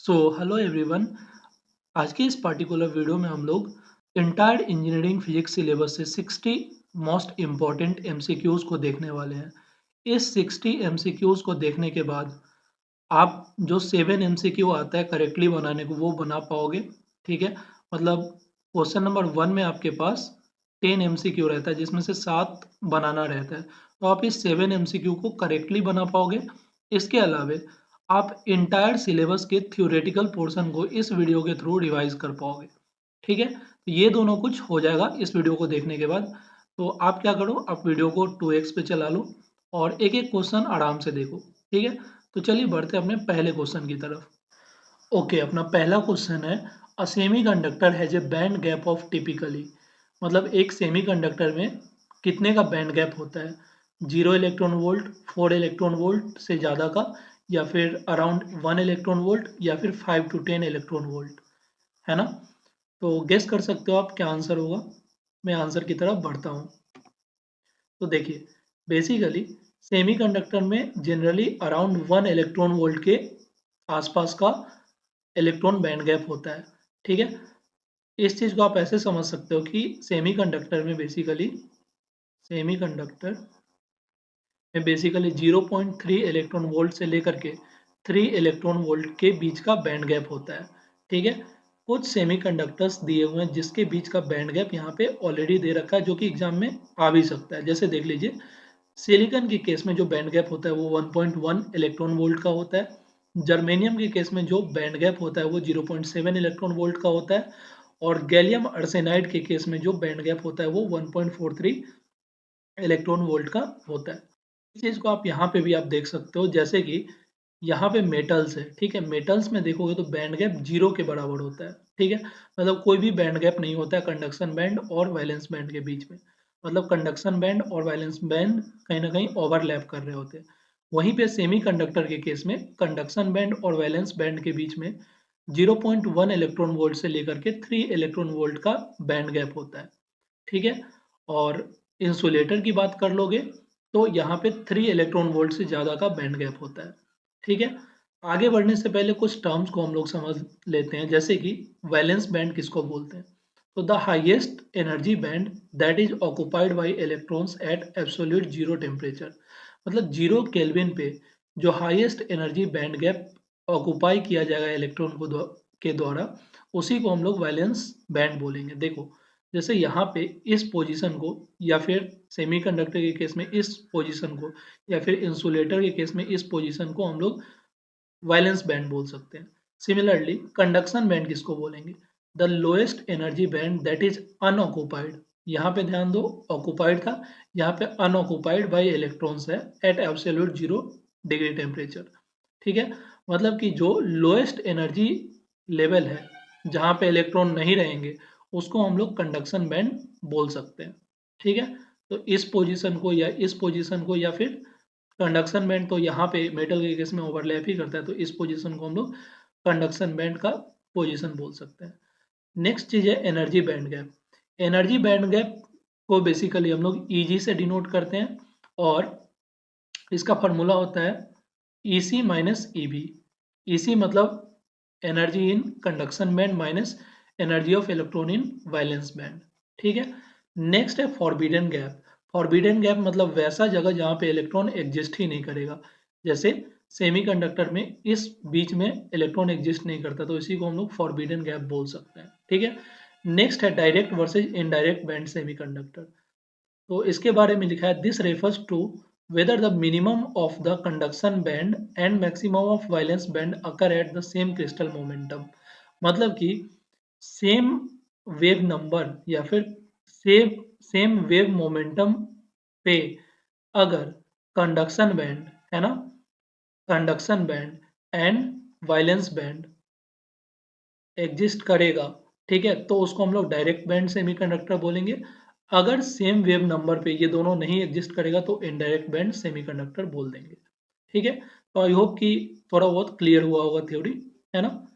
So hello everyone. आज के इस पार्टिकुलर वीडियो में हम लोग इंटायर इंजीनियरिंग फिजिक्स सिलेबस से 60 मोस्ट इम्पॉर्टेंट एमसीक्यूज को देखने वाले हैं। इस 60 एमसीक्यूज को देखने के बाद आप जो 7 एमसीक्यू आता है करेक्टली बनाने को वो बना पाओगे। ठीक है, मतलब क्वेश्चन नंबर 1 में आपके पास 10 एमसीक्यू रहता है जिसमें से 7 बनाना रहता है, तो आप इस 7 एमसीक्यू को करेक्टली बना पाओगे। इसके अलावे आप इंटायर सिलेबस के थ्योरेटिकल पोर्शन को इस वीडियो के थ्रू रिवाइज कर पाओगे। ठीक है, तो ये दोनों कुछ हो जाएगा इस वीडियो को देखने के बाद। तो आप क्या करो, आप वीडियो को 2x पे चला लो और एक एक क्वेश्चन आराम से देखो। ठीक है, तो चलिए बढ़ते हैं अपने पहले क्वेश्चन की तरफ। ओके, अपना पहला क्वेश्चन है, अ semiconductor has A band gap of typically. मतलब एक सेमीकंडक्टर में कितने का बैंड गैप होता है? 0 इलेक्ट्रॉन वोल्ट, 4 इलेक्ट्रॉन वोल्ट से ज़्यादा का, या फिर अराउंड 1 इलेक्ट्रॉन वोल्ट, या फिर 5 to 10 इलेक्ट्रॉन वोल्ट, है ना? तो गेस कर सकते हो आप क्या आंसर होगा। मैं आंसर की तरफ बढ़ता हूँ। तो देखिए, बेसिकली सेमीकंडक्टर में जनरली अराउंड 1 इलेक्ट्रॉन वोल्ट के आसपास का इलेक्ट्रॉन बैंड गैप होता है। ठीक है, इस चीज़ को आप ऐसे समझ सकते हो कि सेमीकंडक्टर में बेसिकली 0.3 इलेक्ट्रॉन वोल्ट से लेकर के 3 इलेक्ट्रॉन वोल्ट के बीच का बैंड गैप होता है। ठीक है, कुछ सेमीकंडक्टर्स दिए हुए हैं जिसके बीच का बैंड गैप यहाँ पे ऑलरेडी दे रखा है, जो कि एग्जाम में आ भी सकता है। जैसे देख लीजिए, सिलिकॉन के केस में जो बैंड गैप होता है वो 1.1 इलेक्ट्रॉन वोल्ट का होता है। जर्मेनियम के केस में जो बैंड गैप होता है वो 0.7 इलेक्ट्रॉन वोल्ट का होता है। और गैलियम आर्सेनाइड के केस में जो बैंड गैप होता है वो 1.43 इलेक्ट्रॉन वोल्ट का होता है। इस चीज़ को आप यहाँ पे भी आप देख सकते हो, जैसे कि यहाँ पे मेटल्स है। ठीक है, मेटल्स में देखोगे तो बैंड गैप 0 के बराबर होता है। ठीक है, मतलब कोई भी बैंड गैप नहीं होता है कंडक्शन बैंड और वैलेंस बैंड के बीच में। मतलब कंडक्शन बैंड और वैलेंस बैंड कहीं ना कहीं ओवरलैप कर रहे होते हैं। वहीं पे सेमी कंडक्टर के केस में कंडक्शन बैंड और वैलेंस बैंड के बीच में 0.1 इलेक्ट्रॉन वोल्ट से लेकर के 3 इलेक्ट्रॉन वोल्ट का बैंड गैप होता है। ठीक है, और इंसुलेटर की बात कर लोगे तो यहाँ पे 3 इलेक्ट्रॉन वोल्ट से ज़्यादा का बैंड गैप होता है। ठीक है, आगे बढ़ने से पहले कुछ टर्म्स को हम लोग समझ लेते हैं, जैसे कि वैलेंस बैंड किसको बोलते हैं। तो the highest energy band that is occupied by electrons at absolute zero temperature. मतलब 0 केल्विन पे जो highest energy band gap occupy किया जाएगा इलेक्ट्रॉन को के द्वारा, उसी को हम लोग वैलेंस बैंड बोलेंगे। देखो, जैसे यहाँ पे इस पोजीशन को, या फिर सेमीकंडक्टर के केस में इस पोजीशन को, या फिर इंसुलेटर के केस में इस पोजीशन को हम लोग वैलेंस बैंड बोल सकते हैं। सिमिलरली कंडक्शन बैंड किसको बोलेंगे? The lowest energy band that is unoccupied. यहाँ पे ध्यान दो, ऑक्युपाइड था, यहाँ पे अनऑक्युपाइड बाई इलेक्ट्रॉन्स है एट एब्सोल्यूट 0 डिग्री टेम्परेचर। ठीक है, मतलब कि जो लोएस्ट एनर्जी लेवल है जहाँ पे इलेक्ट्रॉन नहीं रहेंगे उसको हम लोग कंडक्शन बैंड बोल सकते हैं। ठीक है, तो इस पोजीशन को या इस पोजीशन को, या फिर कंडक्शन बैंड तो यहाँ पे मेटल के केस में ओवरलैप ही करता है, तो इस पोजीशन को हम लोग कंडक्शन बैंड का पोजीशन बोल सकते हैं। नेक्स्ट चीज है energy band gap. Energy band gap को बेसिकली हम लोग ईजी से डिनोट करते हैं, और इसका फॉर्मूला होता है EC माइनस EB। EC मतलब energy in conduction band minus energy of electron in valence band. ठीक है, नेक्स्ट है फॉरबिडन गैप। फॉरबिडन गैप मतलब वैसा जगह जहाँ पे इलेक्ट्रॉन एग्जिस्ट ही नहीं करेगा। जैसे सेमीकंडक्टर में इस बीच में इलेक्ट्रॉन एग्जिस्ट नहीं करता, तो इसी को हम लोग फॉरबिडन गैप बोल सकते हैं। ठीक है, नेक्स्ट है direct versus indirect band semiconductor. तो इसके बारे में लिखा है, this refers to whether the minimum of the conduction band and maximum of valence band occur at the same crystal momentum। मतलब कि सेम वेव नंबर या फिर सेम सेम वेव मोमेंटम पे अगर कंडक्शन बैंड, है ना, conduction band and violence band exist करेगा, ठीक है, तो उसको हम लोग डायरेक्ट बैंड सेमीकंडक्टर बोलेंगे। अगर सेम वेव नंबर पे ये दोनों नहीं एग्जिस्ट करेगा तो इनडायरेक्ट बैंड सेमीकंडक्टर बोल देंगे। ठीक है, तो आई होप कि थोड़ा बहुत क्लियर हुआ होगा थ्योरी, है ना।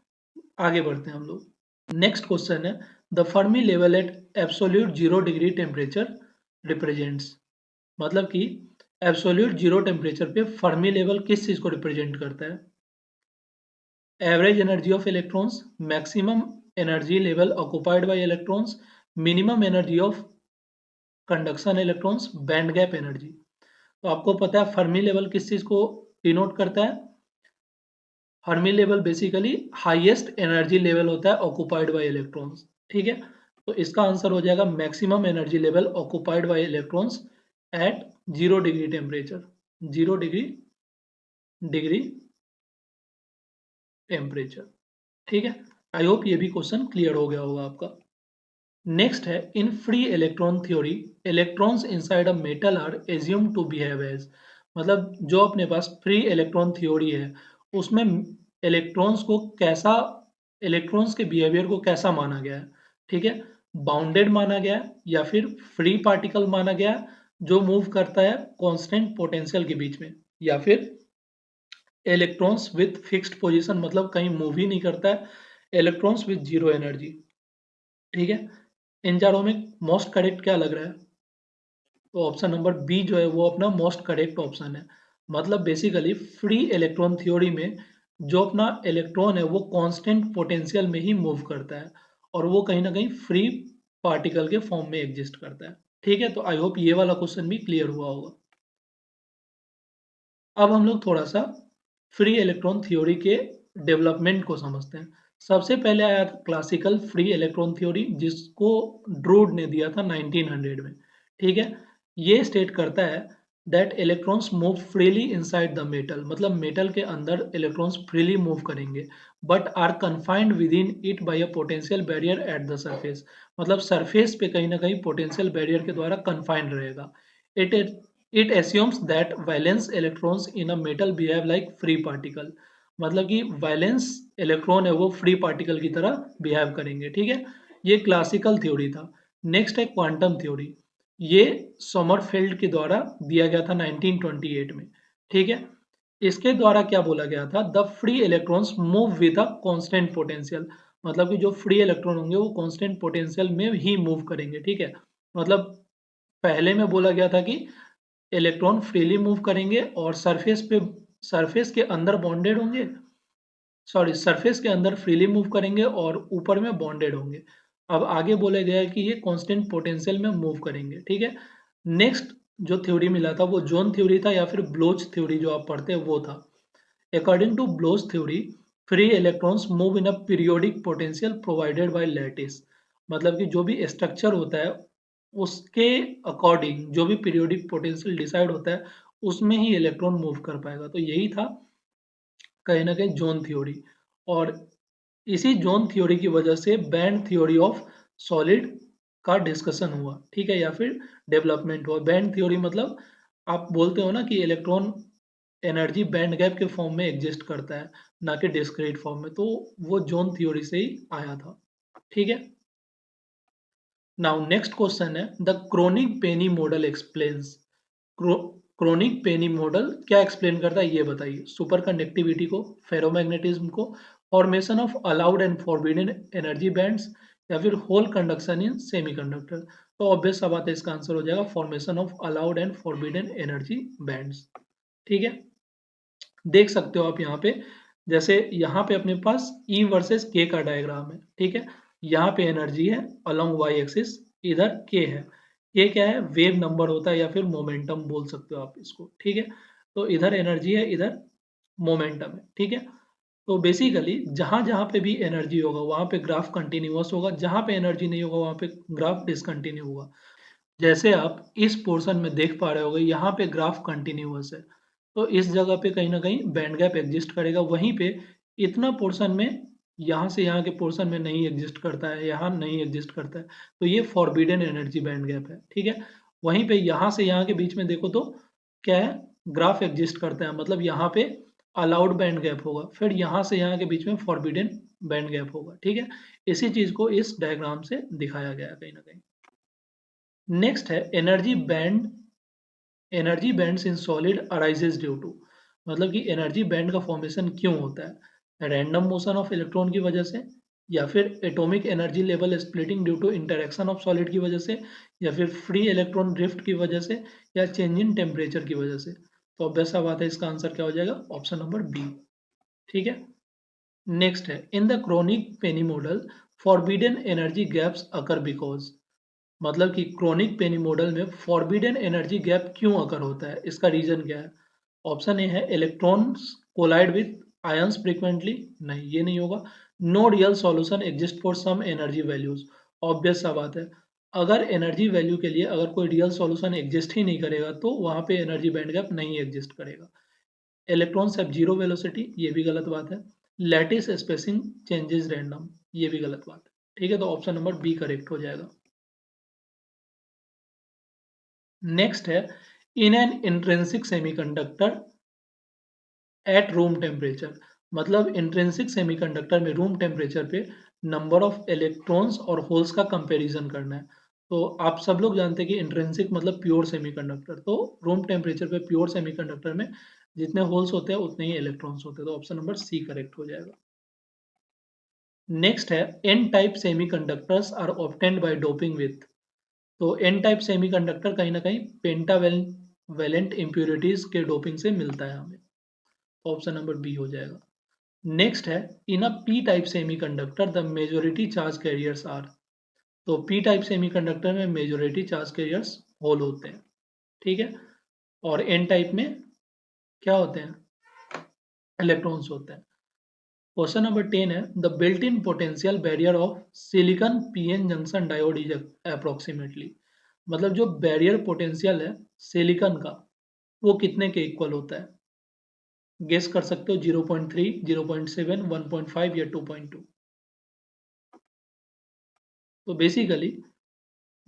आगे बढ़ते हैं हम लोग। नेक्स्ट क्वेश्चन है, the Fermi level at absolute 0 degree temperature represents. मतलब कि एब्सोल्यूट 0 टेम्परेचर पे फर्मी लेवल किस चीज को रिप्रेजेंट करता है? Average energy of electrons, maximum energy level occupied by electrons, minimum energy of conduction electrons, band gap energy. तो आपको पता है फर्मी लेवल किस चीज को डिनोट करता है? Fermi level basically highest energy level होता है ऑक्युपाइड बाय इलेक्ट्रॉन्स, ठीक है। तो इसका आंसर हो जाएगा maximum energy level occupied by electrons at 0 degree temperature, 0 degree temperature, ठीक है। आई होप ये भी क्वेश्चन क्लियर हो गया होगा आपका। नेक्स्ट है, in free electron theory electrons inside a metal are assume to behave as, मतलब जो अपने पास फ्री इलेक्ट्रॉन थ्योरी है उसमें इलेक्ट्रॉन्स को कैसा, इलेक्ट्रॉन्स के बिहेवियर को कैसा माना गया है, ठीक है। बाउंडेड माना गया है या फिर फ्री पार्टिकल माना गया है जो मूव करता है कांस्टेंट पोटेंशियल के बीच में, या फिर इलेक्ट्रॉन्स विथ फिक्स्ड पोजीशन, मतलब कहीं मूव ही नहीं करता है, इलेक्ट्रॉन्स विथ जीरो एनर्जी, ठीक है। इन चारों में मोस्ट करेक्ट क्या लग रहा है? तो ऑप्शन नंबर बी जो है वो अपना मोस्ट करेक्ट ऑप्शन है। मतलब बेसिकली फ्री इलेक्ट्रॉन थ्योरी में जो अपना इलेक्ट्रॉन है वो कांस्टेंट पोटेंशियल में ही मूव करता है और वो कहीं ना कहीं फ्री पार्टिकल के फॉर्म में एग्जिस्ट करता है, ठीक है। तो आई होप ये वाला क्वेश्चन भी क्लियर हुआ होगा। अब हम लोग थोड़ा सा फ्री इलेक्ट्रॉन थ्योरी के डेवलपमेंट को समझते हैं। सबसे पहले आया था क्लासिकल फ्री इलेक्ट्रॉन थ्योरी जिसको ड्रूड ने दिया था 1900 में, ठीक है। ये स्टेट करता है that electrons move freely inside the metal, मतलब मेटल के अंदर इलेक्ट्रॉन्स फ्रीली मूव करेंगे but are confined within it by a potential barrier at the surface, मतलब सरफेस पे कहीं ना कहीं पोटेंशियल बैरियर के द्वारा कन्फाइंड रहेगा। It it assumes that valence electrons in a metal behave like free particle, मतलब कि वैलेंस इलेक्ट्रॉन है वो फ्री पार्टिकल की तरह बिहेव करेंगे, ठीक है। ये क्लासिकल थ्योरी था। नेक्स्ट है क्वांटम थ्योरी, ये सोमरफेल्ड के द्वारा दिया गया था 1928 में, ठीक है। इसके द्वारा क्या बोला गया था? The free electrons move with a constant potential, मतलब कि जो फ्री इलेक्ट्रॉन होंगे वो कांस्टेंट पोटेंशियल में ही मूव करेंगे, ठीक है। मतलब पहले में बोला गया था कि इलेक्ट्रॉन फ्रीली मूव करेंगे और सरफेस के अंदर बॉन्डेड होंगे, सॉरी सरफेस के अंदर फ्रीली मूव करेंगे और ऊपर में बॉन्डेड होंगे। अब आगे बोला गया है कि ये कांस्टेंट पोटेंशियल में मूव करेंगे, ठीक है। नेक्स्ट जो थ्योरी मिला था वो जोन थ्योरी था या फिर ब्लोच थ्योरी जो आप पढ़ते हैं वो था। According to Bloch theory free electrons move in a periodic potential provided by lattice, मतलब कि जो भी स्ट्रक्चर होता है उसके अकॉर्डिंग जो भी पीरियोडिक पोटेंशियल डिसाइड होता है उसमें ही इलेक्ट्रॉन मूव कर पाएगा। तो यही था कहीं ना कहीं जोन थ्योरी, और इसी जोन थ्योरी की वजह से बैंड थ्योरी ऑफ सॉलिड का डिस्कशन हुआ, ठीक है, या फिर डेवलपमेंट हुआ। बैंड थ्योरी मतलब आप बोलते हो ना कि इलेक्ट्रॉन एनर्जी बैंड गैप के फॉर्म में एग्जिस्ट करता है ना कि डिस्क्रीट फॉर्म में, तो वो जोन थ्योरी से ही आया था, ठीक है। नाउ नेक्स्ट क्वेश्चन है the chronic Penney model explains, chronic Penney model क्या एक्सप्लेन करता है ये बताइए? सुपर कंडक्टिविटी को, फेरोमैग्नेटिज्म को, formation of allowed and forbidden energy bands, या फिर होल कंडक्शन इन सेमीकंडक्टर। तो ऑब्वियस सा बात है, इसका आंसर हो जाएगा formation of allowed and forbidden energy bands, ठीक है। देख सकते हो आप यहाँ पे, जैसे यहाँ पे अपने पास E वर्सेस K का डायग्राम है, ठीक है। यहाँ पे एनर्जी है अलोंग y एक्सिस, इधर K है। K क्या है? वेव नंबर होता है या फिर मोमेंटम बोल सकते हो आप इसको, ठीक है। तो इधर एनर्जी है, इधर मोमेंटम है, ठीक है। तो बेसिकली जहां जहां पे भी एनर्जी होगा वहां पे ग्राफ कंटिन्यूअस होगा, जहां पे एनर्जी नहीं होगा वहां पे ग्राफ डिसकंटिन्यू होगा। जैसे आप इस पोर्शन में देख पा रहे होगे यहाँ पे ग्राफ कंटिन्यूअस है, तो इस जगह पे कहीं ना कहीं बैंड गैप एग्जिस्ट करेगा। वहीं पे इतना पोर्शन में यहाँ से यहाँ के पोर्शन में नहीं एग्जिस्ट करता है, यहाँ नहीं एग्जिस्ट करता है, तो ये फॉरबिडन एनर्जी बैंड गैप है, ठीक है। वहीं पे यहाँ से यहाँ के बीच में देखो तो क्या है? ग्राफ एग्जिस्ट करता है, मतलब यहाँ पे अलाउड बैंड गैप होगा, फिर यहाँ से यहाँ के बीच में फॉरबिडन बैंड गैप होगा, ठीक है। इसी चीज को इस डायग्राम से दिखाया गया है कहीं ना कहीं। नेक्स्ट है energy bands in solid arises due to, मतलब कि एनर्जी बैंड का फॉर्मेशन क्यों होता है? रैंडम मोशन ऑफ इलेक्ट्रॉन की वजह से, या फिर atomic energy level splitting due to interaction of solid की वजह से, या फिर फ्री इलेक्ट्रॉन ड्रिफ्ट की वजह से, या चेंज इन टेम्परेचर की वजह से। तो ऑब्वियस सा बात है, इसका आंसर क्या हो जाएगा? ऑप्शन नंबर बी, ठीक है। नेक्स्ट है in the chronic Penney model forbidden energy gaps occur because, मतलब कि क्रोनिक पेनी मॉडल में फॉरबिडन एनर्जी गैप क्यों अकर होता है, इसका रीजन क्या है। ऑप्शन ए है electrons collide with ions frequently, नहीं ये नहीं होगा। No real solution exist for some energy values, obvious सा बात है, अगर एनर्जी वैल्यू के लिए अगर कोई रियल सॉल्यूशन एग्जिस्ट ही नहीं करेगा तो वहां पे एनर्जी बैंड गैप नहीं एग्जिस्ट करेगा। इलेक्ट्रॉन्स हैव जीरो वेलोसिटी, ये भी गलत बात है। लैटिस स्पेसिंग चेंजेस रैंडम, ये भी गलत बात है। ठीक है, तो ऑप्शन नंबर बी करेक्ट हो जाएगा। नेक्स्ट है in an intrinsic semiconductor at room temperature, मतलब इंट्रिंसिक सेमीकंडक्टर में रूम टेम्परेचर पे नंबर ऑफ इलेक्ट्रॉन्स और होल्स का कंपैरिजन करना है। तो आप सब लोग जानते हैं कि इंट्रिंसिक मतलब प्योर सेमीकंडक्टर, तो रूम टेम्परेचर पे प्योर सेमीकंडक्टर में जितने होल्स होते हैं उतने ही इलेक्ट्रॉन्स होते हैं, तो ऑप्शन नंबर सी करेक्ट हो जाएगा। नेक्स्ट है n type semiconductors are obtained by doping with, तो एन टाइप सेमीकंडक्टर कहीं ना कहीं पेंटावेलेंट इम्प्योरिटीज के डोपिंग से मिलता है हमें, ऑप्शन नंबर बी हो जाएगा। नेक्स्ट है in a P type semiconductor the majority charge carriers are, तो पी टाइप सेमीकंडक्टर में मेजोरिटी चार्ज कैरियर्स होल होते हैं। ठीक है, और एन टाइप में क्या होते हैं, इलेक्ट्रॉन्स होते हैं। क्वेश्चन नंबर 10 है the built in potential barrier of silicon PN junction diode is approximately, मतलब जो बैरियर पोटेंशियल है सिलिकॉन का वो कितने के इक्वल होता है। गेस कर सकते हो 0.3, 0.7, 1.5 या 2.2। तो बेसिकली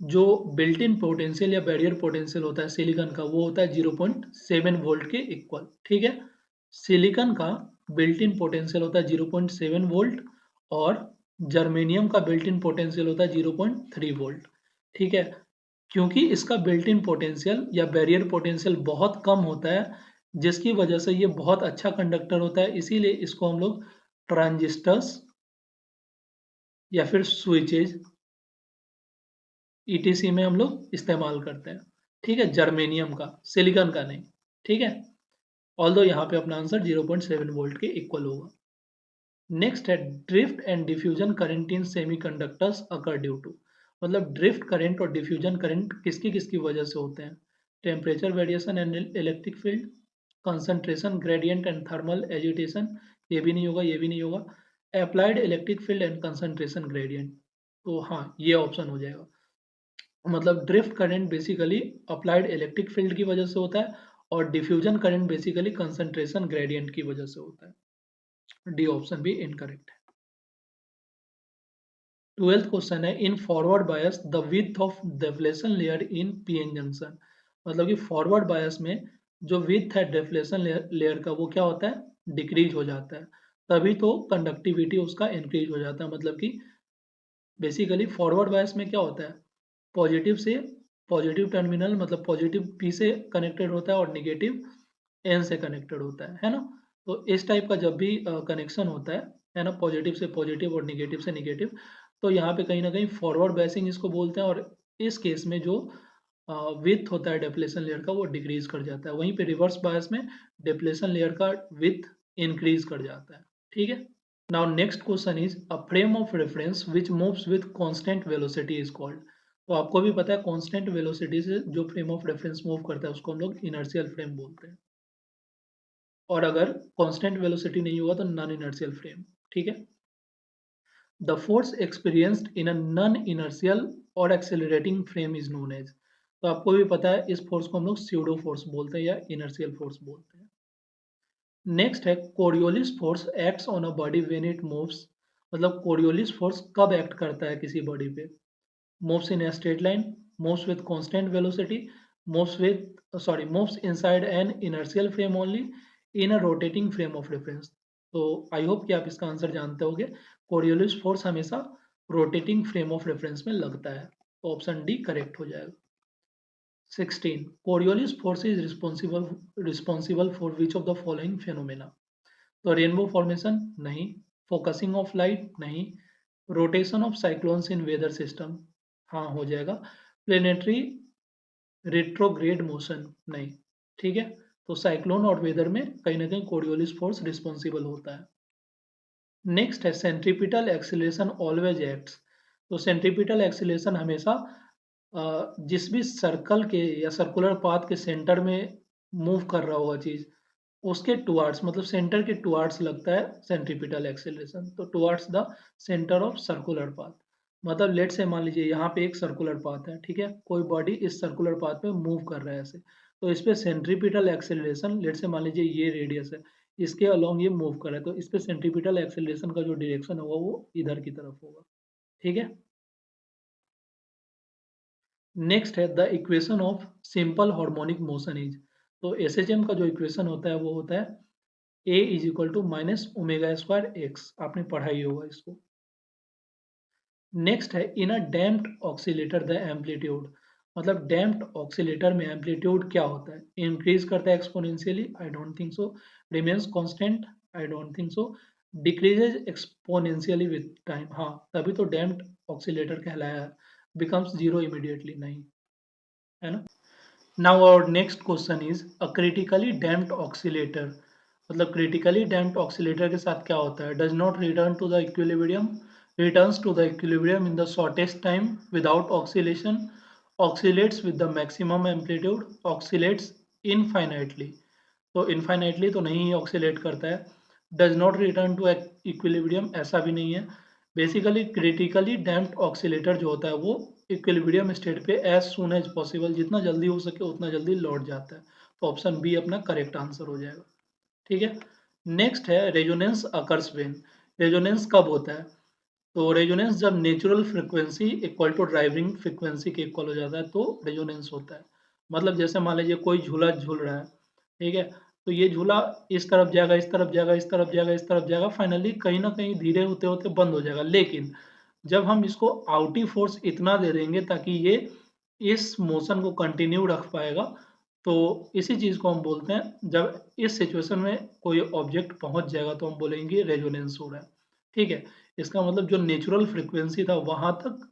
जो बिल्ट इन पोटेंशियल या बैरियर पोटेंशियल होता है सिलिकॉन का वो होता है 0.7 वोल्ट के इक्वल। ठीक है, सिलिकॉन का बिल्ट इन पोटेंशियल होता है 0.7 वोल्ट और जर्मेनियम का बिल्ट इन पोटेंशियल होता है 0.3 वोल्ट। ठीक है, क्योंकि इसका बिल्ट इन पोटेंशियल या बैरियर पोटेंशियल बहुत कम होता है जिसकी वजह से ये बहुत अच्छा कंडक्टर होता है, इसीलिए इसको हम लोग ट्रांजिस्टर्स या फिर स्विचेज ईटीसी में हम लोग इस्तेमाल करते हैं। ठीक है, जर्मेनियम का, सिलिकॉन का नहीं। ठीक है, ऑल्दो यहाँ पे अपना आंसर 0.7 वोल्ट के इक्वल होगा। नेक्स्ट है drift and diffusion current in semiconductors occur due to, मतलब ड्रिफ्ट करंट और डिफ्यूजन करंट किसकी किसकी वजह से होते हैं। Temperature variation and electric field, concentration gradient and thermal agitation, ये भी नहीं होगा, ये भी नहीं होगा। Applied electric field and concentration gradient, तो हाँ ये ऑप्शन हो जाएगा। मतलब drift current basically applied electric field की वजह से होता है और diffusion current basically concentration gradient की वजह से होता है। डी ऑप्शन भी इनकरेक्ट है। 12th क्वेश्चन है in forward bias the width of depletion layer in PN junction, मतलब कि फॉरवर्ड बायस में जो विड्थ है डेफलेशन लेयर का वो क्या होता है, डिक्रीज हो जाता है, तभी तो कंडक्टिविटी उसका इंक्रीज हो जाता है। मतलब कि बेसिकली फॉरवर्ड बायस में क्या होता है, पॉजिटिव से पॉजिटिव टर्मिनल मतलब पॉजिटिव पी से कनेक्टेड होता है और निगेटिव एन से कनेक्टेड होता है ना। तो इस टाइप का जब भी कनेक्शन होता है ना, पॉजिटिव से पॉजिटिव और निगेटिव से निगेटिव, तो यहाँ पे कहीं ना कहीं फॉरवर्ड बायसिंग इसको बोलते हैं और इस केस में जो विथ होता है डिप्लेशन लेयर का वो डिक्रीज कर जाता है, वहीं पे रिवर्स बायस में डिप्लेशन लेयर का विथ इंक्रीज कर जाता है। ठीक है, now next question is a frame of reference which moves with constant velocity is called, तो आपको भी पता है कांस्टेंट वेलोसिटी से जो फ्रेम ऑफ रेफरेंस मूव करता है उसको हम लोग इनर्शियल फ्रेम बोलते हैं, और अगर कांस्टेंट वेलोसिटी नहीं हुआ तो नॉन इनर्शियल फ्रेम। ठीक है, the force experienced in a non inertial और accelerating frame is known as, तो आपको भी पता है इस फोर्स को हम लोग स्यूडो फोर्स बोलते हैं या इनर्शियल फोर्स बोलते हैं। नेक्स्ट है Coriolis force acts on a body when it moves, मतलब कोरियोलिस फोर्स कब एक्ट करता है किसी बॉडी पे, moves in a straight line, moves with constant velocity, moves inside an inertial frame only, in a rotating frame of reference। तो I hope कि आप इसका आंसर जानते होंगे, कोरियोलिस फोर्स हमेशा रोटेटिंग फ्रेम ऑफ रेफरेंस में लगता है, तो ऑप्शन डी करेक्ट हो जाएगा। 16 Coriolis force is responsible for which of the following phenomena, तो रेनबो फॉर्मेशन नहीं, फोकसिंग ऑफ लाइट नहीं, rotation of cyclones in weather system हाँ हो जाएगा, प्लेनेटरी रेट्रोग्रेड मोशन नहीं। ठीक है, तो साइक्लोन और वेदर में कहीं ना कहीं कोरियोलिस फोर्स रिस्पॉन्सिबल होता है। नेक्स्ट है सेंट्रीपिटल एक्सीलरेशन ऑलवेज एक्ट्स। तो सेंट्रीपिटल एक्सीलरेशन हमेशा जिस भी सर्कल के या सर्कुलर पाथ के सेंटर में मूव कर रहा होगा चीज, उसके टुवार्ड्स मतलब सेंटर के टुवार्ड्स लगता है सेंट्रीपिटल एक्सीलरेशन। तो towards the center of circular path, मतलब लेट से मान लीजिए यहाँ पे एक सर्कुलर पाथ है, ठीक है, कोई बॉडी इस सर्कुलर पाथ पे मूव कर रहा है ऐसे, तो इस पे सेंट्रीपिटल एक्सीलरेशन, लेट से मान लीजिए ये रेडियस है, इसके अलोंग ये मूव कर रहा है, तो इस पे सेंट्रीपिटल एक्सीलरेशन का जो डायरेक्शन होगा वो इधर की तरफ होगा, ठीक है। नेक्स्ट है the equation of simple harmonic motion is. तो एसएचएम का जो इक्वेशन होता है वो होता है a is equal to minus omega square x, आपने पढ़ा ही होगा इसको। नेक्स्ट है in a damped oscillator the amplitude. मतलब डैम्प्ड ऑक्सीलेटर में एम्पलीट्यूड क्या होता है, इंक्रीज करता है exponentially, I don't think so. Remains constant, I don't think so. Decreases exponentially with time, हाँ तभी तो डैम्प्ड ऑक्सीलेटर कहलाया। बिकम्स जीरो इमीडिएटली, नहीं, है ना। Now our next question is a critically damped oscillator. मतलब क्रिटिकली डैम्प्ड ऑक्सीलेटर के साथ क्या होता है, does not return to the equilibrium, returns to the equilibrium in the shortest time without oscillation, oscillates with the maximum amplitude, oscillates infinitely. तो infinitely तो नहीं ही ऑक्सीलेट करता है। Does not return to equilibrium, ऐसा भी नहीं है। बेसिकली क्रिटिकली डैम्प्ड ऑक्सीलेटर जो होता है वो इक्विलिब्रियम स्टेट पे एज सुन एज पॉसिबल, जितना जल्दी हो सके उतना जल्दी लौट जाता है। तो ऑप्शन बी अपना करेक्ट आंसर हो जाएगा, ठीक है। नेक्स्ट है रेजोनेंस अकर्स व्हेन। रेजोनेंस कब होता है, तो रेजोनेंस जब natural frequency equal to driving frequency के इक्वल हो जाता है तो रेजोनेंस होता है। मतलब जैसे मान लीजिए कोई झूला झूल रहा है, ठीक है, तो ये झूला इस तरफ जाएगा, इस तरफ जाएगा, इस तरफ जाएगा, इस तरफ जाएगा, फाइनली कहीं ना कहीं धीरे होते होते बंद हो जाएगा। लेकिन जब हम इसको आउटी फोर्स इतना दे देंगे ताकि ये इस मोशन को कंटिन्यू रख पाएगा, तो इसी चीज को हम बोलते हैं, जब इस सिचुएशन में कोई ऑब्जेक्ट पहुंच जाएगा तो हम बोलेंगे रेजोनेंस हो रहा है, ठीक है। इसका मतलब जो नेचुरल फ्रीक्वेंसी था वहां तक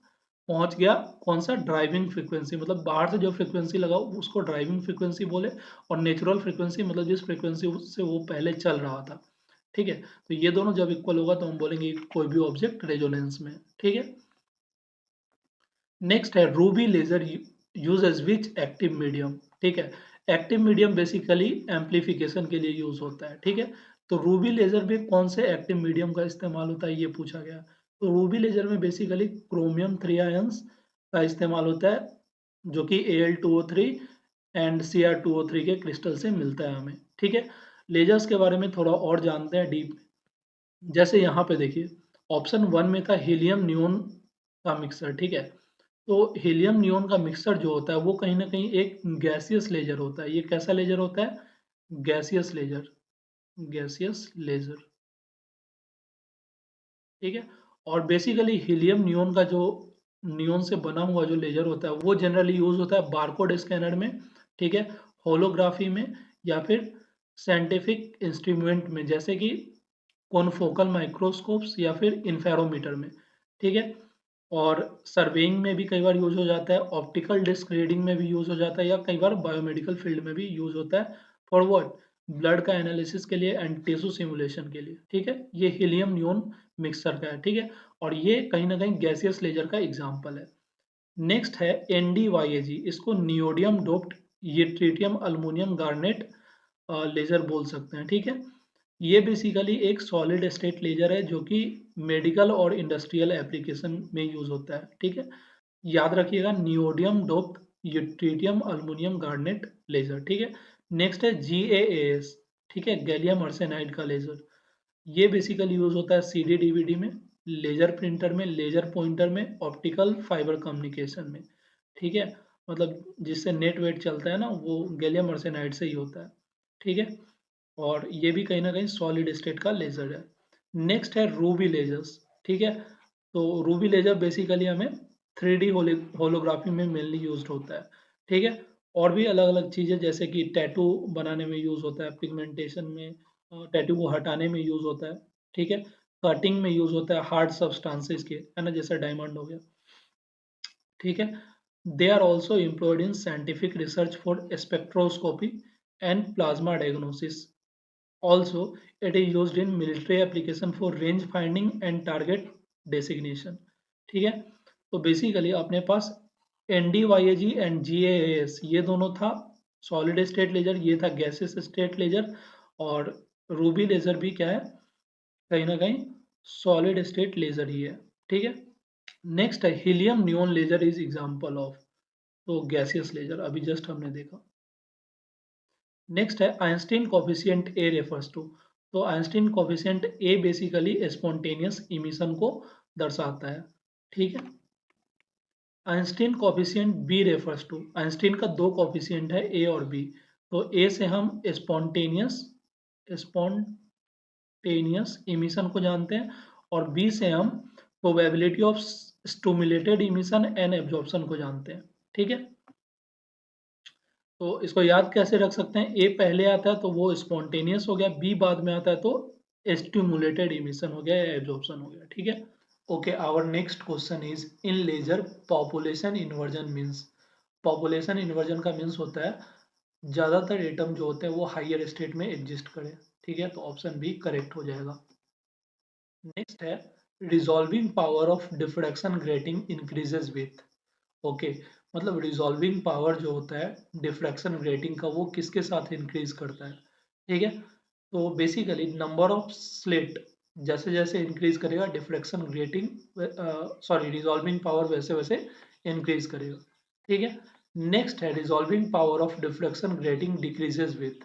पहुंच गया, कौन सा, ड्राइविंग फ्रीक्वेंसी, मतलब बाहर से जो फ्रीक्वेंसी लगा उसको ड्राइविंग फ्रीक्वेंसी बोले, और नेचुरल फ्रीक्वेंसी मतलब जिस फ्रीक्वेंसी से वो पहले चल रहा था, ठीक है। तो ये दोनों जब इक्वल होगा तो हम बोलेंगे कोई भी ऑब्जेक्ट रेजोनेंस में, ठीक है। नेक्स्ट है रूबी लेजर यूजेस विच एक्टिव मीडियम, ठीक है। एक्टिव मीडियम बेसिकली एम्पलीफिकेशन के लिए यूज होता है, ठीक है। तो रूबी लेजर में कौन से एक्टिव मीडियम का इस्तेमाल होता है ये पूछा गया। तो रूबी लेजर में बेसिकली क्रोमियम 3 आयंस का इस्तेमाल होता है, जो कि Al2O3 एंड Cr2O3 के क्रिस्टल से मिलता है हमें, ठीक है। लेजर्स के बारे में थोड़ा और जानते हैं डीप। जैसे यहाँ पे देखिए, ऑप्शन वन में था हीलियम नियोन का मिक्सर, ठीक है। तो हीलियम नियोन का मिक्सर जो होता है वो कहीं ना कहीं एक गैसियस लेजर होता है। ये कैसा लेजर होता है, गैसियस लेजर, गैसियस लेजर, ठीक है। और बेसिकली हीलियम नियोन का जो नियोन से बना हुआ जो लेजर होता है वो जनरली यूज होता है बारकोड स्कैनर में, ठीक है, होलोग्राफी में, या फिर साइंटिफिक इंस्ट्रूमेंट में जैसे कि कॉन्फोकल माइक्रोस्कोप्स या फिर इंफेरोमीटर में, ठीक है। और सर्वेइंग में भी कई बार यूज हो जाता है, ऑप्टिकल डिस्क रीडिंग में भी यूज हो जाता है, या कई बार बायोमेडिकल फील्ड में भी यूज होता है। फॉर व्हाट, ब्लड का एनालिसिस के लिए एंड टिश्यू सिमुलेशन के लिए, ठीक है। ये हीलियम नियोन मिक्सर का है, ठीक है। और ये कहीं ना कहीं गैसियस लेजर का एग्जाम्पल है। नेक्स्ट है NDYAG, इसको नियोडियम डोप्ड ये ट्रीटियम अल्मोनियम गार्नेट लेजर बोल सकते हैं, ठीक है। ये बेसिकली एक सॉलिड स्टेट लेजर है जो कि मेडिकल और इंडस्ट्रियल एप्लीकेशन में यूज होता है, ठीक है। याद रखिएगा neodymium doped yttrium aluminium garnet laser, ठीक है। नेक्स्ट है GAAS, ठीक है, गैलियम आर्सेनाइड का लेजर। ये बेसिकली यूज होता है CD DVD में, लेजर प्रिंटर में, लेजर पॉइंटर में, ऑप्टिकल फाइबर कम्युनिकेशन में, ठीक है। मतलब जिससे नेट वेट चलता है ना वो गैलियम आर्सेनाइड से ही होता है, ठीक है। और ये भी कहीं ना कहीं सॉलिड स्टेट का लेजर है। नेक्स्ट है रूबी लेजर्स, ठीक है। तो रूबी लेजर बेसिकली हमें 3D होलोग्राफी में मेनली यूज होता है, ठीक है। और भी अलग अलग चीज़ें जैसे कि टैटू बनाने में यूज होता है, पिगमेंटेशन में, टैटू को हटाने में यूज होता है, ठीक है। कटिंग में यूज होता है हार्ड सब्सटेंसेस के, है ना, जैसे डायमंड हो गया, ठीक है। They are also employed in scientific research for spectroscopy and plasma diagnosis, also it is used in military application for range finding and target designation. ठीक है, तो बेसिकली अपने पास NDYAG एंड GAAS ये दोनों था सॉलिड स्टेट लेजर, ये था gases state laser, और रूबी लेजर भी क्या है, कहीं ना कहीं सॉलिड स्टेट लेजर ही है। ठीक है, नेक्स्ट है helium neon laser is example of, तो गैसियस लेजर अभी जस्ट हमने देखा। नेक्स्ट है Einstein coefficient A refers to, तो Einstein coefficient A basically spontaneous emission को दर्शाता है। ठीक है, Einstein coefficient B refers to, Einstein का दो कोफिशिएंट है ए और बी, तो ए से हम स्पॉन्टेनियस इमिशन को जानते हैं, और बी से हम probability of stimulated emission and absorption को जानते हैं। ठीक है, तो इसको याद कैसे रख सकते हैं, ए पहले आता है तो वो स्पॉन्टेनियस हो गया, बी बाद में आता है तो स्टिमुलेटेड इमिशन हो गया या एब्जॉर्प्शन हो गया। ठीक है, okay, our next question is in laser population inversion means, population inversion का मीन्स होता है ज्यादातर एटम जो होते हैं वो हायर स्टेट में एग्जिस्ट करें। ठीक है, तो ऑप्शन बी करेक्ट हो जाएगा। नेक्स्ट है resolving power of diffraction grating increases with, okay, मतलब रिजॉल्विंग पावर जो होता है डिफ्रैक्शन ग्रेटिंग का वो किसके साथ इंक्रीज करता है। ठीक है, तो बेसिकली नंबर ऑफ स्लिट जैसे जैसे इंक्रीज करेगा diffraction grating, sorry resolving power वैसे वैसे इंक्रीज करेगा। ठीक है, नेक्स्ट है resolving power of diffraction grating decreases with,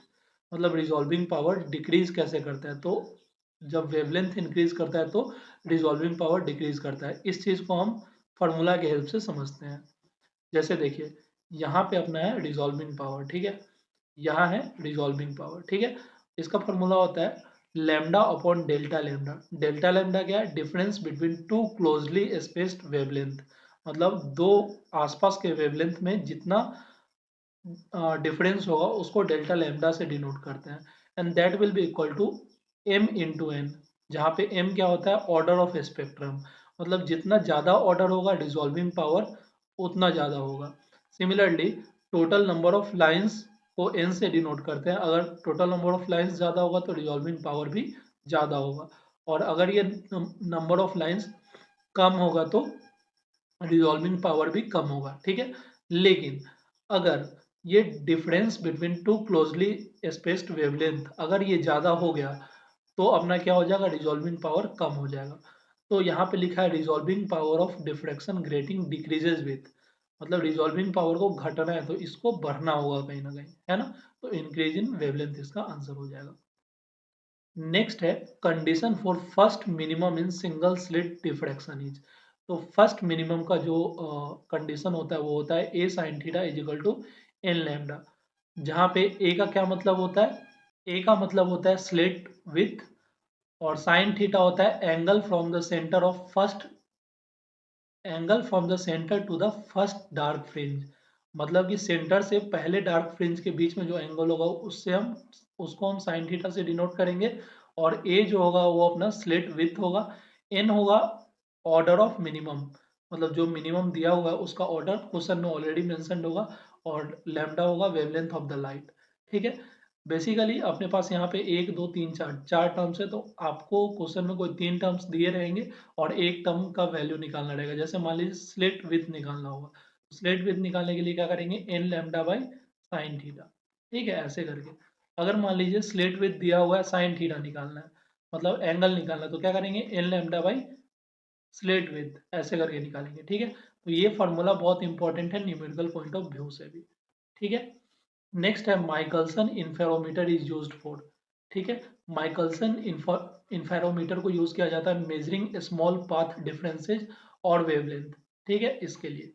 मतलब रिजॉल्विंग पावर डिक्रीज कैसे करता है, तो जब वेवलेंथ इंक्रीज करता है तो रिजॉल्विंग पावर डिक्रीज करता है। इस चीज को हम फार्मूला के हेल्प से समझते हैं। जैसे देखिए यहाँ पे अपना है रिजॉल्विंग पावर, ठीक है, यहाँ है रिजॉल्विंग पावर। ठीक है, इसका फॉर्मूला होता है lambda upon delta lambda. Delta lambda क्या है, difference between two closely spaced wavelength, मतलब दो आसपास के वेवलेंथ में जितना डिफरेंस होगा उसको डेल्टा लैम्डा से डिनोट करते हैं, and that will be equal to m into n, जहाँ पे m क्या होता है, ऑर्डर ऑफ स्पेक्ट्रम, मतलब जितना ज़्यादा ऑर्डर होगा रिजॉल्विंग पावर उतना ज़्यादा होगा। Similarly total number of lines को n से डिनोट करते हैं, अगर टोटल नंबर ऑफ लाइंस ज़्यादा होगा तो रिजॉल्विंग पावर भी ज़्यादा होगा, और अगर ये नंबर ऑफ लाइंस कम होगा तो रिजॉल्विंग पावर भी कम होगा। ठीक है, लेकिन अगर ये difference between two closely spaced wavelength अगर ये ज़्यादा हो गया तो अपना क्या हो जाएगा, रिजॉल्विंग पावर कम हो जाएगा। तो यहाँ पे लिखा है resolving power of diffraction grating decreases with, मतलब रिजॉल्विंग पावर को घटना है तो इसको बढ़ना होगा कहीं ना कहीं, है ना, तो इंक्रीज इन वेवलेंथ इसका आंसर हो जाएगा। नेक्स्ट है condition for first minimum in single slit diffraction is, तो फर्स्ट मिनिमम का जो कंडीशन होता है वो होता है a sine theta is equal to n lambda, जहाँ पे ए का क्या मतलब होता है, ए का मतलब होता है स्लिट विथ, और साइन थीटा होता है angle from the center of first, angle from the center to the first dark fringe, मतलब कि सेंटर से पहले डार्क फ्रिंज के बीच में जो एंगल होगा उससे हम उसको हम साइन थीटा से डिनोट करेंगे, और ए जो होगा वो अपना स्लिट विथ होगा, एन होगा ऑर्डर ऑफ मिनिमम, मतलब जो मिनिमम दिया हुआ है उसका ऑर्डर क्वेश्चन में ऑलरेडी मेंशन्ड होगा, और लैम्डा होगा वेवलेंथ ऑफ द लाइट। ठीक है, बेसिकली अपने पास यहाँ पे एक दो तीन चार चार टर्म्स है, तो आपको क्वेश्चन में कोई तीन टर्म्स दिए रहेंगे और एक टर्म का वैल्यू निकालना रहेगा। जैसे मान लीजिए स्लिट विथ निकालना होगा, स्लिट विथ निकालने के लिए क्या करेंगे, n lambda by sine theta. ठीक है, ऐसे करके अगर मान लीजिए स्लिट विथ दिया हुआ है साइन थीटा निकालना है, मतलब एंगल निकालना है, तो क्या करेंगे n lambda by slit width, ऐसे करके निकालेंगे। ठीक है, तो ये फार्मूला बहुत इंपॉर्टेंट है न्यूमेरिकल पॉइंट ऑफ व्यू से भी। ठीक है, नेक्स्ट है Michelson interferometer is used for, ठीक है, माइकलसन इंफेरोमीटर को यूज किया जाता है मेजरिंग स्मॉल पाथ डिफरेंसेज और वेवलेंथ। ठीक है, इसके लिए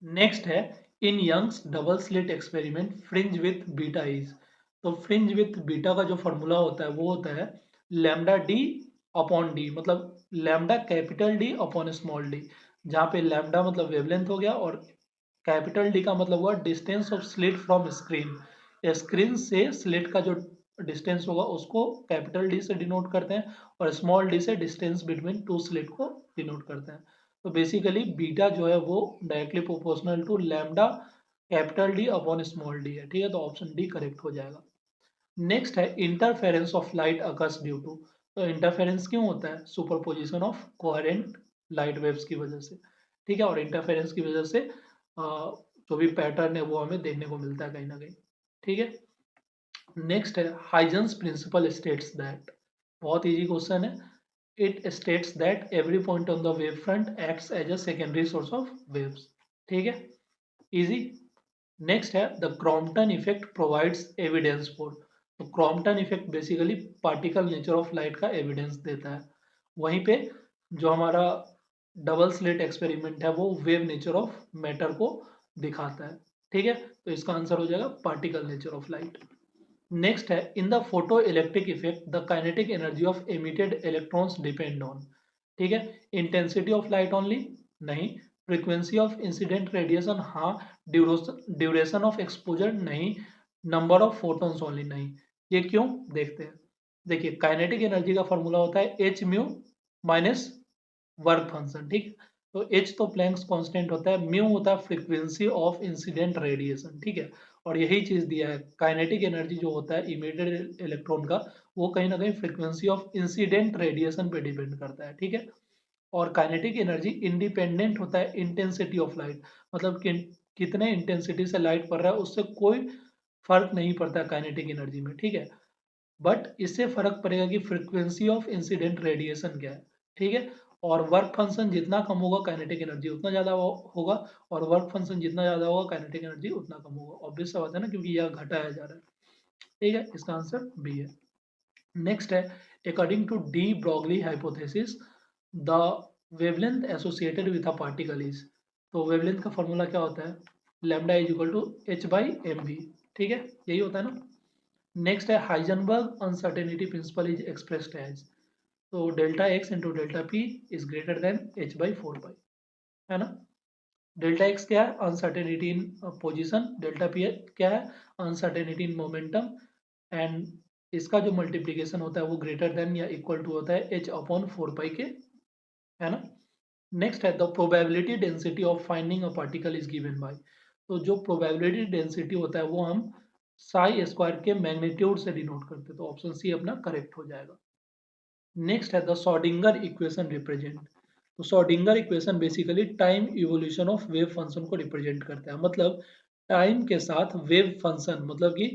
नेक्स्ट है in Young's double slit experiment fringe width beta is, तो फ्रिंज विथ बीटा का जो फॉर्मूला होता है वो होता है लैम्डा डी अपॉन डी, मतलब lambda capital D upon small d, जहाँ पे लैम्डा मतलब वेवलेंथ हो गया और कैपिटल डी का मतलब हुआ distance of slit from screen, screen से स्लिट का जो डिस्टेंस होगा उसको कैपिटल डी से डिनोट करते हैं, और स्मॉल डी से डिस्टेंस बिटवीन टू स्लिट को डिनोट करते हैं। तो बेसिकली बीटा जो है वो directly proportional to lambda capital D upon small d है। ठीक है, तो ऑप्शन डी करेक्ट हो जाएगा। नेक्स्ट है interference of light occurs due to. तो इंटरफेरेंस क्यों होता है? Superposition of coherent light waves की वजह से, ठीक है। और इंटरफेरेंस की वजह से जो भी पैटर्न है वो हमें देखने को मिलता है कहीं ना कहीं, ठीक है। नेक्स्ट है हाइजेंस प्रिंसिपल स्टेट्स दैट, बहुत इजी क्वेश्चन है। It states that every point on the wave front acts as a secondary source of waves, ठीक है, इजी। नेक्स्ट है the Compton effect provides evidence for. तो Compton effect basically particle nature of light का evidence देता है। वहीं पे जो हमारा डबल स्लिट एक्सपेरिमेंट है वो वेव नेचर ऑफ मैटर को दिखाता है, ठीक है। तो इसका आंसर हो जाएगा particle nature of light. Next है in the photo electric effect the kinetic energy of emitted electrons depend on, ठीक है। Intensity of light only? नहीं। Frequency of incident radiation? हाँ। Duration of exposure? नहीं। Number of photons only? नहीं। ये क्यों, देखते हैं। देखिए काइनेटिक एनर्जी का फॉर्मूला होता है H mu minus work function, ठीक। तो एच तो प्लैंक्स कांस्टेंट होता है, म्यू होता है फ्रीक्वेंसी ऑफ इंसिडेंट रेडिएशन, ठीक है। और यही चीज दिया है काइनेटिक एनर्जी जो होता है इमिटेड इलेक्ट्रॉन का, वो कहीं ना कहीं फ्रीक्वेंसी ऑफ इंसिडेंट रेडिएशन पे डिपेंड करता है, ठीक है। और काइनेटिक एनर्जी इंडिपेंडेंट होता है इंटेंसिटी ऑफ लाइट, मतलब कि कितने इंटेंसिटी से लाइट पड़ रहा है उससे कोई फर्क नहीं पड़ता काइनेटिक एनर्जी में, ठीक है। बट इससे फर्क पड़ेगा कि फ्रीक्वेंसी ऑफ इंसिडेंट रेडिएशन क्या है, ठीक है। और वर्क फंक्शन जितना कम होगा काइनेटिक एनर्जी उतना ज्यादा होगा, और वर्क फंक्शन जितना ज्यादा होगा काइनेटिक एनर्जी उतना कम होगा। ऑब्वियस सा बात है ना, क्योंकि यह घटाया जा रहा है, ठीक है। इसका आंसर बी है। नेक्स्ट है according to de Broglie hypothesis the wavelength associated with a particle is. तो वेवलेंथ का फॉर्मूला क्या होता है? Lambda is equal to h by m v, ठीक है, यही होता है ना। नेक्स्ट है Heisenberg uncertainty principle is expressed as. तो delta x into delta p is greater than h by four by, है ना। डेल्टा एक्स क्या है? Uncertainty in position. Delta P क्या है? Uncertainty in momentum. एंड इसका जो मल्टीप्लीकेशन होता है वो ग्रेटर देन या इक्वल टू होता है एच अपॉन फोर पाई के, है ना। नेक्स्ट है the probability density of finding a particle is given by. तो जो प्रोबेबिलिटी डेंसिटी होता है वो हम साई स्क्वायर के मैग्नीट्यूड से डिनोट करते हैं, तो ऑप्शन सी अपना करेक्ट हो जाएगा। नेक्स्ट है द शॉर्डिंगर इक्वेशन रिप्रेजेंट। तो Schrodinger equation basically time evolution of wave function को रिप्रेजेंट करता है, मतलब टाइम के साथ वेव फंक्शन, मतलब कि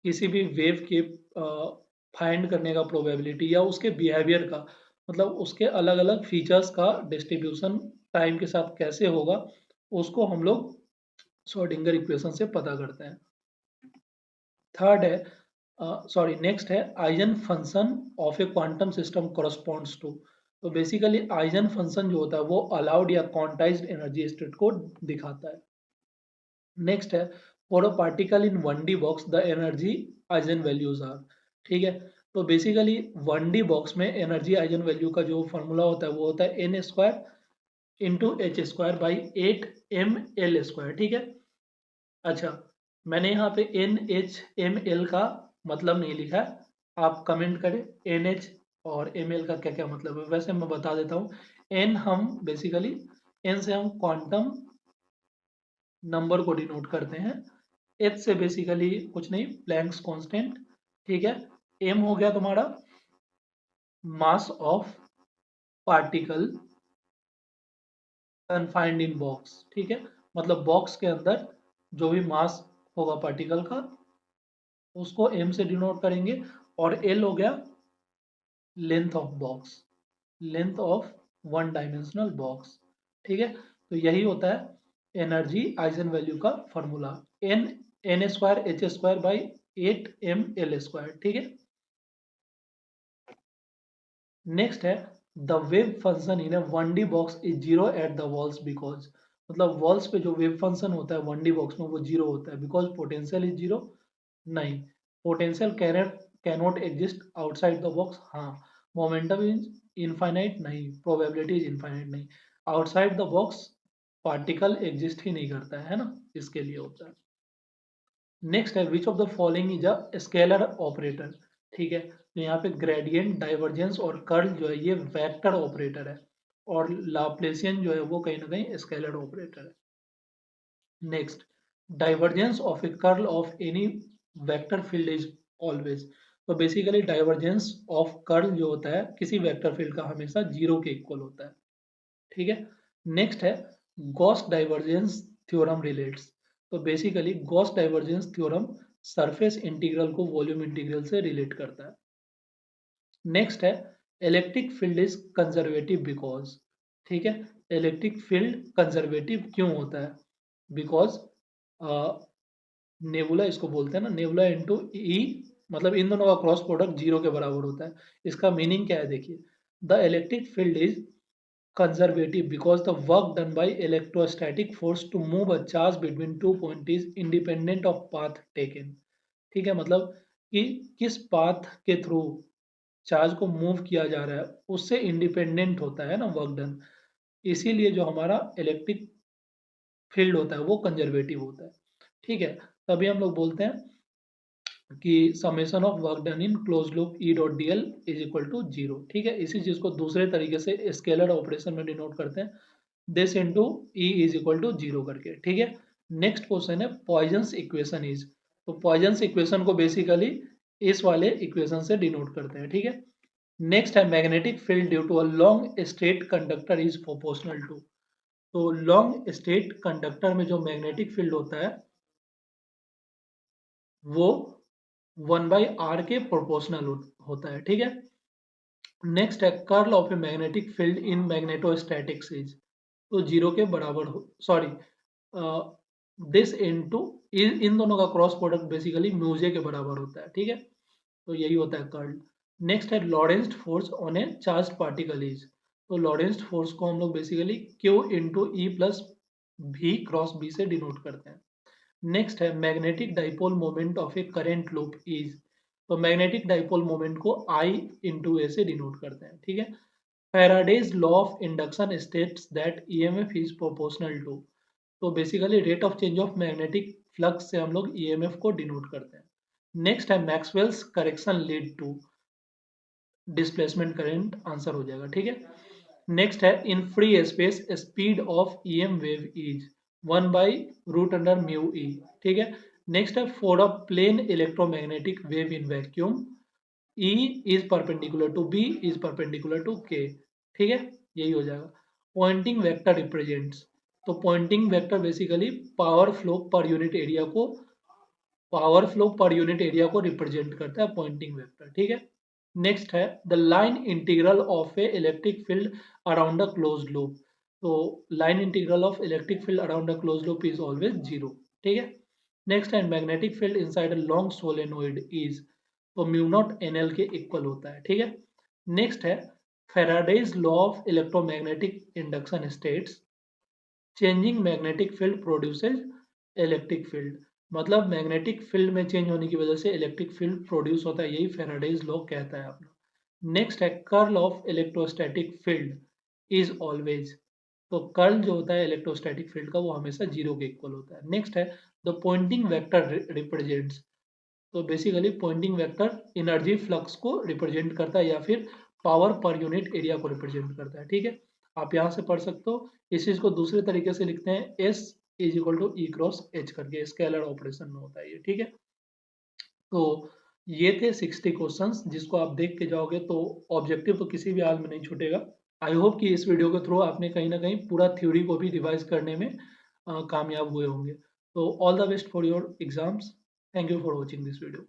किसी भी वेव के फाइंड करने का प्रोबेबिलिटी या उसके बिहेवियर का, मतलब उसके अलग अलग फीचर्स का डिस्ट्रीब्यूशन टाइम के साथ कैसे होगा, उसको हम लोग शॉर्डिंगर इक्वेशन से पता करते हैं। थर्ड है नेक्स्ट है eigen function of a quantum system corresponds to. तो बेसिकली आइजन फंक्शन जो होता है वो अलाउड या क्वांटाइज्ड एनर्जी स्टेट को दिखाता है। नेक्स्ट है for a particle in 1D box the energy eigen values are, ठीक है। तो बेसिकली 1D बॉक्स में एनर्जी आइजन वैल्यू का जो फॉर्मूला होता है वो होता है n square into h square by 8 ml square, ठीक है। अच्छा, मैंने यहाँ पे एन एच एम एल का मतलब नहीं लिखा है, आप कमेंट करें एन एच और एम एल का क्या क्या मतलब है। वैसे मैं बता देता हूँ, एन हम बेसिकली एन से हम क्वांटम नंबर को डिनोट करते हैं, एच से बेसिकली कुछ नहीं प्लैंक्स कांस्टेंट, ठीक है। एम हो गया तुम्हारा mass of particle confined in box, ठीक है। मतलब बॉक्स के अंदर जो भी मास होगा पार्टिकल का उसको एम से डिनोट करेंगे। और एल हो गया length of box, length of one dimensional box, ठीक है। तो यही होता है एनर्जी आइजन वैल्यू का formula, n n square h square by 8 ml square, ठीक है। नेक्स्ट है the wave function in 1D box is zero at the walls because. मतलब वॉल्स पे जो वेव फंक्शन होता है 1D बॉक्स में वो जीरो होता है बिकॉज पोटेंशियल इज जीरो। नहीं। Potential cannot exist outside the box, हाँ। मोमेंटम इज इनफाइनाइट, नहीं। प्रोबेबिलिटी इज इनफाइनाइट, नहीं। Outside the box particle exist ही नहीं करता है ना, इसके लिए होता है। नेक्स्ट है विच of the following is a scalar operator, ठीक है। तो यहाँ पे ग्रेडियंट डाइवर्जेंस और कर्ल जो है ये वेक्टर ऑपरेटर है, और लाप्लेसियन जो है वो कहीं ना कहीं स्केलर ऑपरेटर है। Next, divergence of A curl of any vector field is always. तो बेसिकली डाइवर्जेंस ऑफ कर्ल जो होता है किसी वेक्टर फील्ड का हमेशा जीरो के इक्वल होता है। ठीक है। नेक्स्ट है गॉस डाइवर्जेंस थ्योरम रिलेट्स। तो basically Gauss divergence theorem surface integral को वॉल्यूम इंटीग्रल से रिलेट करता है। नेक्स्ट है electric field is conservative because. ठीक है। इलेक्ट्रिक फील्ड कंजर्वेटिव क्यों होता है? बिकॉज नेबुला इसको बोलते हैं ना, नेबुला इंटू ई, मतलब इन दोनों का क्रॉस प्रोडक्ट जीरो के बराबर होता है। इसका मीनिंग क्या है देखिए, the electric field is conservative because the work done by electrostatic force to move a charge between 2 points is independent of path taken। ठीक है, मतलब कि किस पाथ के थ्रू चार्ज को मूव किया जा रहा है उससे इंडिपेंडेंट होता है ना वर्क डन। इसीलिए जो हमारा इलेक्ट्रिक फील्ड होता है वो कंजर्वेटिव होता है। ठीक है। तभी हम लोग बोलते हैं कि summation of work done in close loop E dot d l is equal to zero. ठीक है। इसी चीज को दूसरे तरीके से स्केलर ऑपरेशन में डिनोट करते हैं, this into E is equal to zero करके। ठीक है। नेक्स्ट क्वेश्चन है पॉइजन्स इक्वेशन इज। तो पॉइजन्स इक्वेशन को बेसिकली इस वाले इक्वेशन से डिनोट करते हैं। ठीक है। नेक्स्ट है magnetic field due to a long straight conductor is proportional to. तो लॉन्ग स्ट्रेट कंडक्टर में जो मैग्नेटिक फील्ड होता है वो 1/r के प्रोपोर्शनल होता है। ठीक है। नेक्स्ट है curl of a magnetic field in magnetostatics is. तो जीरो के बराबर हो, सॉरी, दिस इनटू इन दोनों का क्रॉस प्रोडक्ट बेसिकली म्यूजे के बराबर होता है। ठीक है। तो यही होता है कर्ल। नेक्स्ट है Lorentz force on a charge particle is. तो लॉरेंट्ज फोर्स को हम लोग basically q into E plus v cross B से डिनोट करते हैं। नेक्स्ट है magnetic dipole moment of a current loop is. तो मैग्नेटिक डाइपोल मोमेंट को आई इंटू ए से डिनोट करते हैं। ठीक है। Faraday's law of induction states that EMF is proportional to. तो basically rate of change of magnetic flux से हम लोग ईएमएफ को डिनोट करते हैं। नेक्स्ट है Maxwell's correction lead to displacement current, answer हो जाएगा। ठीक है। नेक्स्ट है in free space speed of EM wave is 1/√μe। ठीक है। नेक्स्ट है for a plane electromagnetic wave in vacuum E is perpendicular to B is perpendicular to K। ठीक है। यही हो जाएगा। Poynting vector represents. तो Poynting vector basically power flow per unit area को रिप्रेजेंट करता है पॉइंटिंग वेक्टर। ठीक है। नेक्स्ट है the line integral of a electric field around a close loop. तो line integral of electric field around a close loop is always zero. ठीक है। Next है magnetic field inside a long solenoid is, तो mu naught n L के equal होता है। ठीक है। नेक्स्ट है Faraday's law of electromagnetic induction states changing magnetic field produces electric field. मतलब मैग्नेटिक फील्ड में चेंज होने की वजह से इलेक्ट्रिक फील्ड प्रोड्यूस होता है, यही फेराडेज लॉ कहता है अपना। नेक्स्ट है curl of electrostatic field is always. तो कर्ल जो होता है इलेक्ट्रोस्टैटिक फील्ड का वो हमेशा जीरो के इक्वल होता है। नेक्स्ट है द पॉइंटिंग वेक्टर रिप्रेजेंट्स। तो basically Poynting vector energy flux को रिप्रेजेंट करता है या फिर पावर पर यूनिट एरिया को रिप्रेजेंट करता है। ठीक है। आप यहाँ से पढ़ सकते हो। इस चीज को दूसरे तरीके से लिखते हैं S is equal to E cross H करके, स्केलर ऑपरेशन में होता है ये। ठीक है। तो ये थे 60 क्वेश्चंस जिसको आप देख के जाओगे तो ऑब्जेक्टिव तो किसी भी हाल में नहीं छूटेगा। आई होप कि इस वीडियो के थ्रू आपने कहीं ना कहीं पूरा थ्योरी को भी रिवाइज करने में कामयाब हुए होंगे। तो all the best for your exams. Thank you for watching this video.